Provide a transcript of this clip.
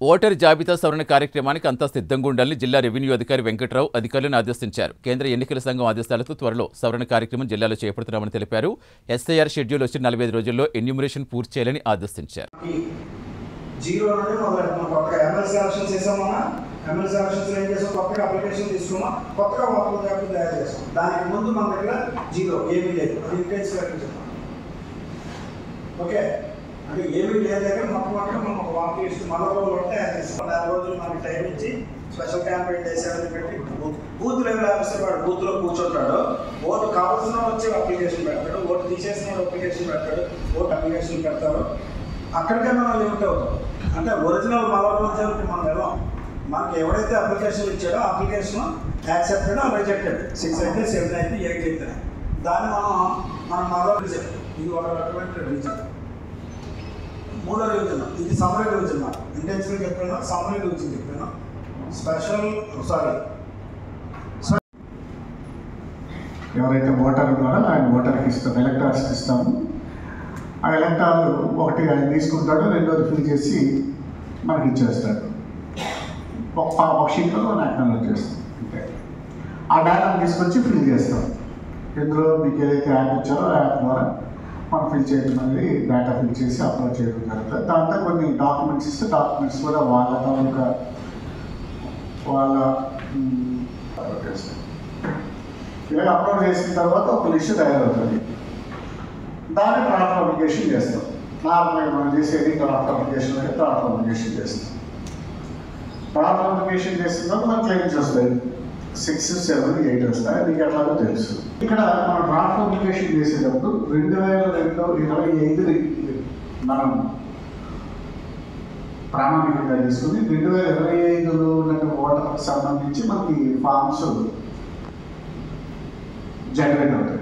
Voter జాబితా సవరణ కార్యక్రమానికి అంతా సిద్ధంగా ఉండాలని జిల్లా రెవెన్యూ అధికారి వెంకట్రావు అధికారులను ఆదేశించారు. కేంద్ర ఎన్నికల సంఘం ఆదేశాలతో త్వరలో సవరణ కార్యక్రమం జిల్లాలో చేపడుతున్నామని తెలిపారు. ఎస్ఐఆర్ షెడ్యూల్ వచ్చి 45 రోజుల్లో ఎన్యూమరేషన్ పూర్తి చేయాలని ఆదేశించారు. అంటే ఏమీ లేదు దగ్గర మొట్టమొదటిగా మనం ఒక వాకి లిస్ట్ 40 రోజులు ఉంటే చేస్తాం. 40 రోజులు మనకి టైం ఇచ్చి స్పెషల్ క్యాంపెయిన్ చేసేది పెట్టి బూత్ లెవెల్ ఆఫీసర్ వాడు బూత్లో కూర్చుంటాడు. ఓటు కావాల్సిన వచ్చి అప్లికేషన్ పెడతాడు, ఓటు తీసేసిన అప్లికేషన్ పెడతాడు, ఓటు అప్లికేషన్ పెడతారు. అక్కడికే మనం లిమిట్ అవుతాం. అంటే ఒరిజినల్ 40 రోజులకి మనం వెళ్ళాం. మనకి ఎవడైతే అప్లికేషన్ ఇచ్చాడో అప్లికేషన్ యాక్సెప్టెడ్ రిజెక్టెడ్ 6 అయితే 7 అయితే 8 అయితే దాన్ని మనం 40 రిజెక్ట్. ఇది ఒక రకమైన రీజన్. మూడో రివిజన్ ఇది సమ్మరీ రివిజన్. ఇంటెన్సివ్ చెప్పాను, సమ్మరీ రివిజన్ చెప్పాను. ఎవరైతే ఓటర్ ఉన్నారో ఆయన ఓటర్కి ఇస్తాం, ఎలక్టార్స్కి ఇస్తాము. ఆ ఎలక్టార్ ఒకటి ఆయన తీసుకుంటాడు, రెండోది ఫిల్ చేసి మనకి ఇచ్చేస్తాడు. ఒక షీట్లో మనం అక్నాలెడ్జ్ చేస్తాం. అంటే ఆ డేటాను తీసుకొచ్చి ఫిల్ చేస్తాం. ఇందులో మీకు ఏదైతే యాప్ ఇచ్చారో ఆ యాప్ ద్వారా మనం ఫిల్ చేయడం అనేది డేటా ఫిల్ చేసి అప్లోడ్ చేయడం జరుగుతుంది. దాంతో కొన్ని డాక్యుమెంట్స్ ఇస్తే డాక్యుమెంట్స్ కూడా వాళ్ళ తాలూకా అప్లోడ్ చేస్తాం. ఇలా అప్లోడ్ చేసిన తర్వాత ఒక లిస్ట్ తయారవుతుంది. దాన్ని డ్రాఫ్ట్ అప్లికేషన్ చేస్తాం. నార్మల్గా మనం చేసేది డ్రాఫ్ట్ అప్లికేషన్ అంటే డ్రాఫ్ట్ అప్లికేషన్ చేస్తాం. డ్రాఫ్ట్ అప్లికేషన్ చేసిన తర్వాత మనకు క్లెయిమ్స్ వస్తాయి. 6, 7, 8 వస్తాయి. మీకు ఎట్లాగో తెలుసు. ఇక్కడ మనం డ్రాఫ్ట్ అప్లికేషన్ చేసేటప్పుడు 2025 మనం ప్రామాణికంగా తీసుకుని 2025లో ఉన్న ఓటర్కి సంబంధించి మనకి ఫామ్స్ జనరేట్ అవుతాయి.